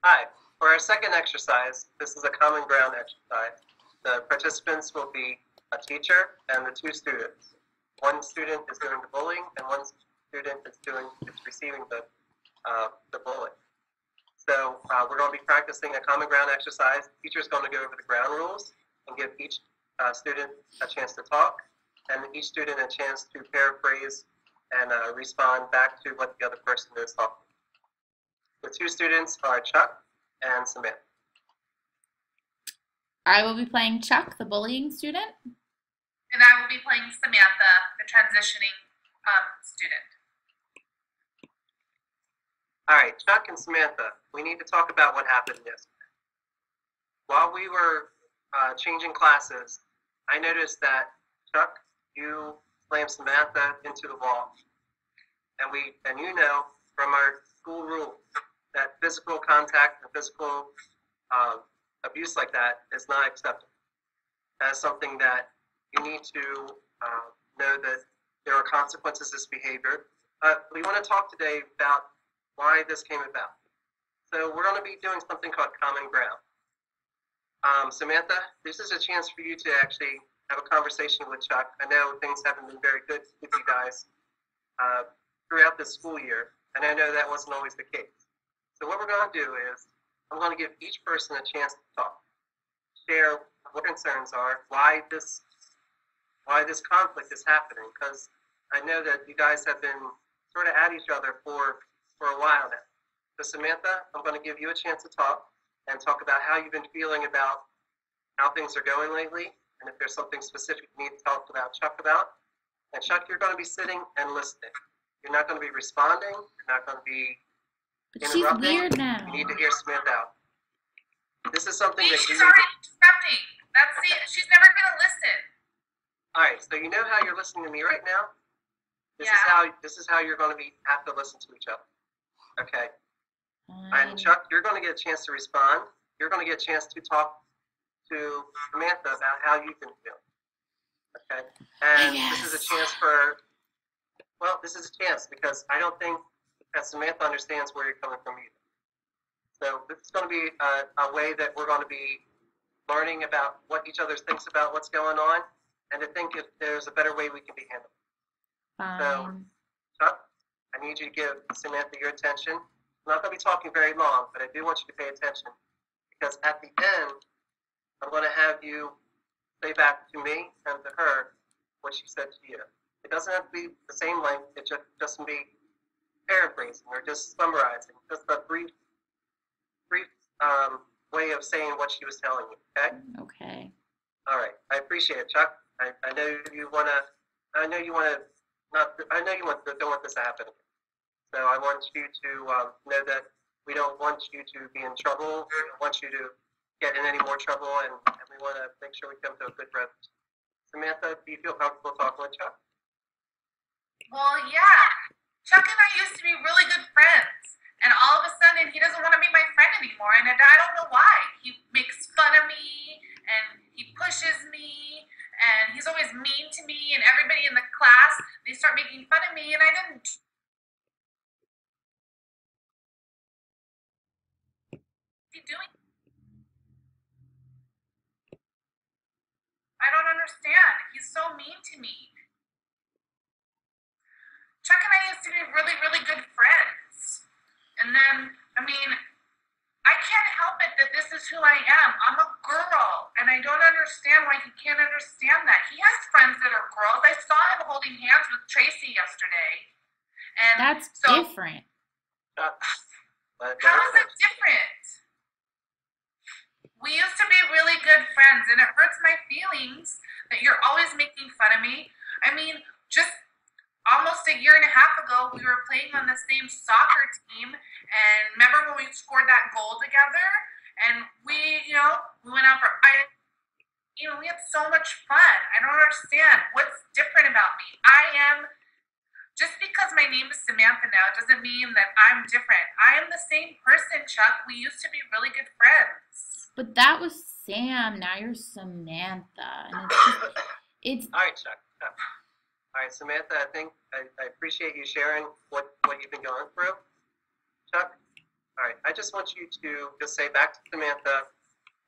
Hi. For our second exercise, this is a common ground exercise. The participants will be a teacher and the two students. One student is doing the bullying, and one student is receiving the bullying. So we're going to be practicing a common ground exercise. The teacher is going to go over the ground rules and give each student a chance to talk, and each student a chance to paraphrase and respond back to what the other person is talking. The two students are Chuck and Samantha. I will be playing Chuck, the bullying student. And I will be playing Samantha, the transitioning student. All right, Chuck and Samantha, we need to talk about what happened yesterday. While we were changing classes, I noticed that, Chuck, you slammed Samantha into the wall. And you know from our school rules that physical contact and physical abuse like that is not acceptable. That's something that you need to know that there are consequences to this behavior. We want to talk today about why this came about. So we're going to be doing something called common ground. Samantha, this is a chance for you to actually have a conversation with Chuck. I know things haven't been very good with you guys throughout this school year, and I know that wasn't always the case. So what we're going to do is I'm going to give each person a chance to talk, share what concerns are, why this conflict is happening, because I know that you guys have been sort of at each other for a while now. So Samantha, I'm going to give you a chance to talk and talk about how you've been feeling about how things are going lately, and if there's something specific you need to talk about Chuck about. And Chuck, you're going to be sitting and listening. You're not going to be responding. You're not going to be But she's weird now. You need to hear Samantha out. This is something that she's already interrupting. She's never going to listen. All right, so you know how you're listening to me right now? This is how you're going to have to listen to each other. Okay. And Chuck, you're going to get a chance to respond. You're going to get a chance to talk to Samantha about how you've been feeling. Okay. And this is a chance because I don't think that Samantha understands where you're coming from either. So this is going to be a way that we're going to be learning about what each other thinks about what's going on, and to think if there's a better way we can be handled. So, Chuck, I need you to give Samantha your attention. I'm not going to be talking very long, but I do want you to pay attention, because at the end, I'm going to have you say back to me and to her what she said to you. It doesn't have to be the same length. It just doesn't be paraphrasing or just summarizing. Just a brief way of saying what she was telling you. Okay. Okay. All right. I appreciate it, Chuck. I know you want to. I know you want to. Don't want this to happen. So I want you to know that we don't want you to be in trouble. We don't want you to get in any more trouble, and we want to make sure we come to a good resolution. Samantha, do you feel comfortable talking with Chuck? Well, yeah. Chuck and I used to be really good friends, and all of a sudden he doesn't want to be my friend anymore, and I don't know why. He makes fun of me, and he pushes me, and he's always mean to me, and everybody in the class, they start making fun of me, and I didn't. What's he doing? I don't understand. He's so mean to me. Chuck and I used to be really, really good friends. And then, I can't help it that this is who I am. I'm a girl, and I don't understand why he can't understand that. He has friends that are girls. I saw him holding hands with Tracy yesterday. And that's different. How is it different? We used to be really good friends, and it hurts my feelings that you're always making fun of me. Just almost a year and a half ago, we were playing on the same soccer team, and remember when we scored that goal together? And we went out for we had so much fun. I don't understand. What's different about me? Just because my name is Samantha now doesn't mean that I'm different. I am the same person, Chuck. We used to be really good friends. But that was Sam. Now you're Samantha. And it's all right, Chuck. All right, Samantha, I think I appreciate you sharing what you've been going through. Chuck, All right. I just want you to just say back to Samantha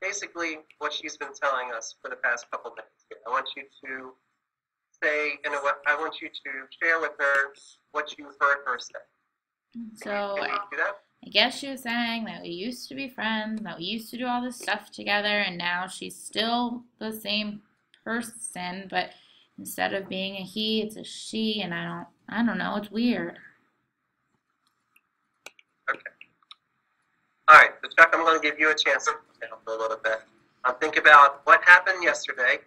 basically what she's been telling us for the past couple minutes here. I want you to say, I want you to share with her what you heard her say. So Can you do that? I guess she was saying that we used to be friends, that we used to do all this stuff together, and now she's still the same person, but instead of being a he, it's a she, and I don't know, it's weird. Okay. All right. So Chuck, I'm going to give you a chance to help a little bit. Think about what happened yesterday,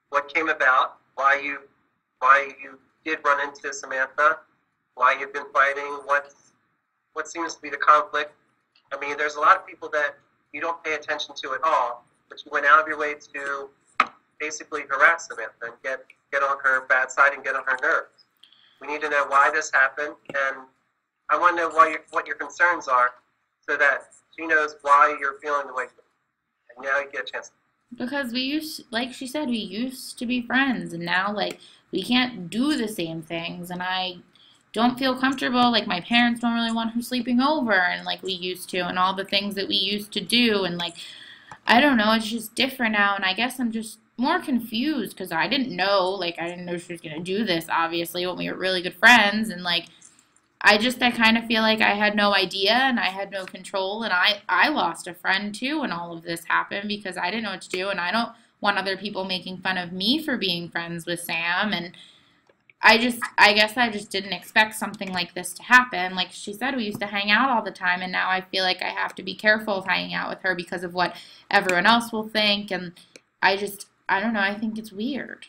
what came about, why you did run into Samantha, why you've been fighting, what seems to be the conflict. I mean, there's a lot of people that you don't pay attention to at all, but you went out of your way to basically harass Samantha and get on her bad side and get on her nerves. We need to know why this happened, and I want to know what your concerns are so that she knows why you're feeling the way you are. And now you get a chance. Because like she said, we used to be friends, and now, like, we can't do the same things, and I don't feel comfortable. Like, my parents don't really want her sleeping over, and like we used to, and all the things that we used to do, and like, I don't know, it's just different now, and I guess I'm just more confused because I didn't know she was gonna do this, obviously, when we were really good friends, and like, I kind of feel like I had no idea and I had no control, and I lost a friend too when all of this happened because I didn't know what to do, and I don't want other people making fun of me for being friends with Sam, and I guess I just didn't expect something like this to happen. Like she said, we used to hang out all the time, and now I feel like I have to be careful of hanging out with her because of what everyone else will think, and I don't know, I think it's weird.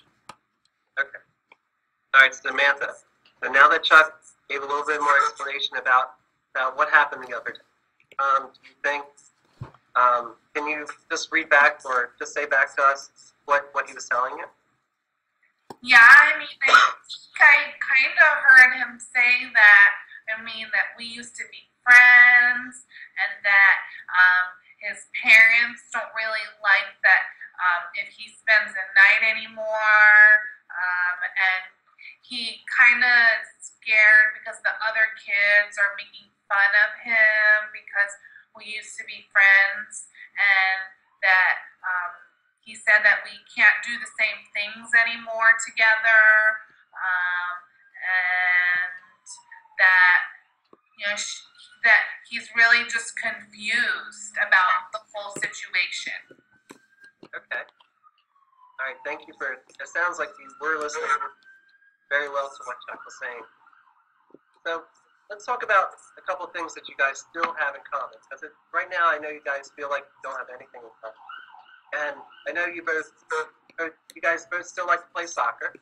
Okay. All right, Samantha. So now that Chuck gave a little bit more explanation about what happened the other day, do you think, can you just read back or just say back to us what he was telling you? Yeah, I mean, I kind of heard him say that, that we used to be friends, and that his parents don't really like that if he spends the night anymore, and he kind of scared because the other kids are making fun of him because we used to be friends, and that he said that we can't do the same things anymore together, and that that he's really just confused about the whole situation. Okay. All right. Thank you for. It sounds like you were listening very well to what Chuck was saying. So let's talk about a couple of things that you guys still have in common. Because right now, I know you guys feel like you don't have anything in common. And I know you guys both still like to play soccer.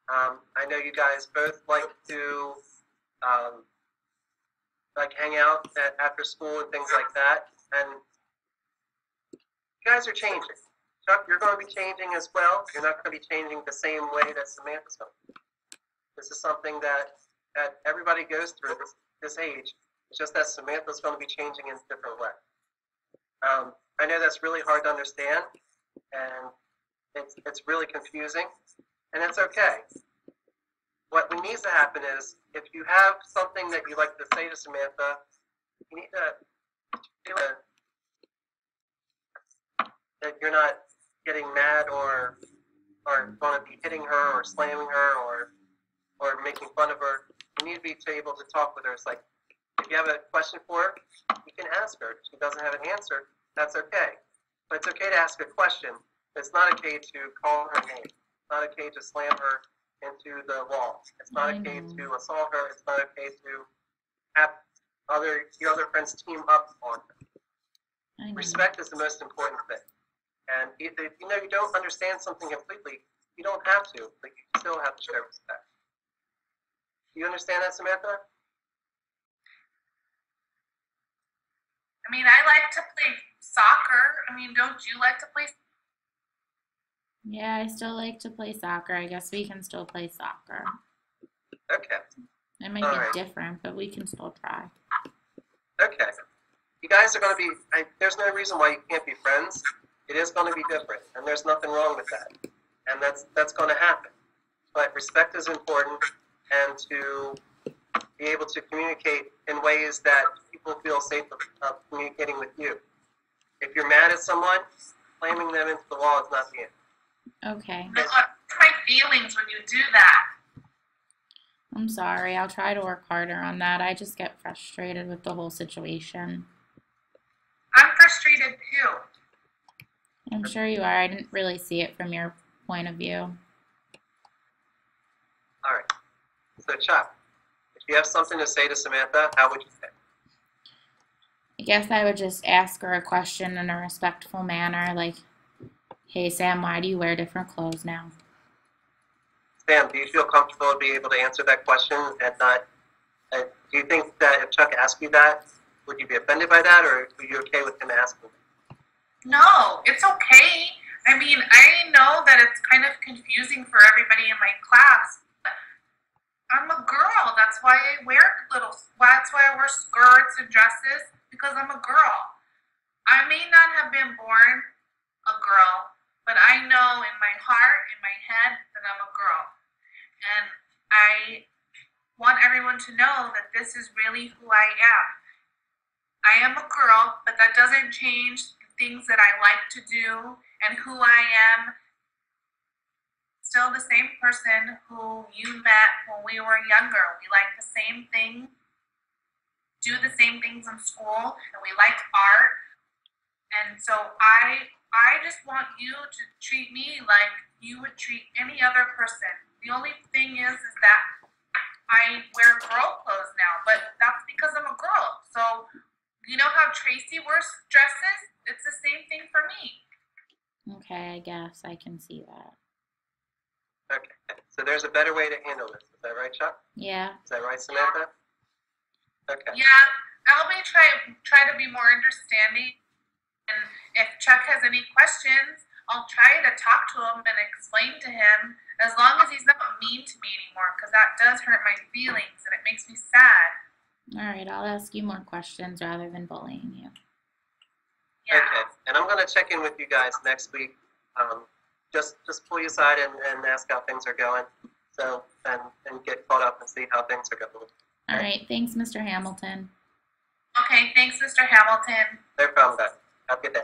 I know you guys both like to hang out after school and things like that. And you guys are changing. Chuck, you're going to be changing as well. You're not going to be changing the same way that Samantha's going to. This is something that everybody goes through this age. It's just that Samantha's going to be changing in a different way. I know that's really hard to understand, and it's really confusing, and it's okay. What needs to happen is, if you have something that you like to say to Samantha, you need to feel that you're not getting mad or going to be hitting her or slamming her or making fun of her. You need to be able to talk with her. It's like, if you have a question for her, you can ask her. If she doesn't have an answer, that's okay. But it's okay to ask a question. It's not okay to call her name. It's not okay to slam her into the wall. It's not okay to assault her. It's not okay to have your other friends team up on her. Respect is the most important thing. And if you don't understand something completely, you don't have to, but you still have to show respect. Do you understand that, Samantha? I like to play soccer. Don't you like to play? Yeah, I still like to play soccer. I guess we can still play soccer. Okay. It might be different, but we can still try. Okay. You guys are going to be, there's no reason why you can't be friends. It is going to be different, and there's nothing wrong with that. And that's going to happen. But respect is important, and to be able to communicate in ways that people feel safe of communicating with you. If you're mad at someone, slamming them into the wall is not the end. Okay. It hurts my feelings when you do that. I'm sorry. I'll try to work harder on that. I just get frustrated with the whole situation. I'm frustrated too. I'm sure you are. I didn't really see it from your point of view. All right. So, Chuck, if you have something to say to Samantha, how would you say? I guess I would just ask her a question in a respectful manner, like, hey, Sam, why do you wear different clothes now? Sam, do you feel comfortable to be able to answer that question and not? Do you think that if Chuck asked you that, would you be offended by that, or are you okay with him asking? No, it's okay. I mean, I know that it's kind of confusing for everybody in my class. But I'm a girl. That's why I wear that's why I wear skirts and dresses, because I'm a girl. I may not have been born a girl, but I know in my heart, in my head, that I'm a girl. And I want everyone to know that this is really who I am. I am a girl, but that doesn't change the things that I like to do and who I am. Still the same person who you met when we were younger. We like the same thing, do the same things in school, and we like art. And so I just want you to treat me like you would treat any other person. The only thing is that I wear girl clothes now, but that's because I'm a girl. So, you know how Tracy wears dresses? It's the same thing for me. Okay, I guess I can see that. Okay. So there's a better way to handle this. Is that right, Chuck? Yeah. Is that right, Samantha? Okay. Yeah, I'll try to be more understanding. And if Chuck has any questions, I'll try to talk to him and explain to him, as long as he's not mean to me anymore, because that does hurt my feelings and it makes me sad. All right, I'll ask you more questions rather than bullying you. Yeah. Okay. And I'm going to check in with you guys next week. Just pull you aside and ask how things are going. So, and get caught up and see how things are going. All right, thanks, Mr. Hamilton. Okay, thanks, Mr. Hamilton. No problem, guys. Have a good day.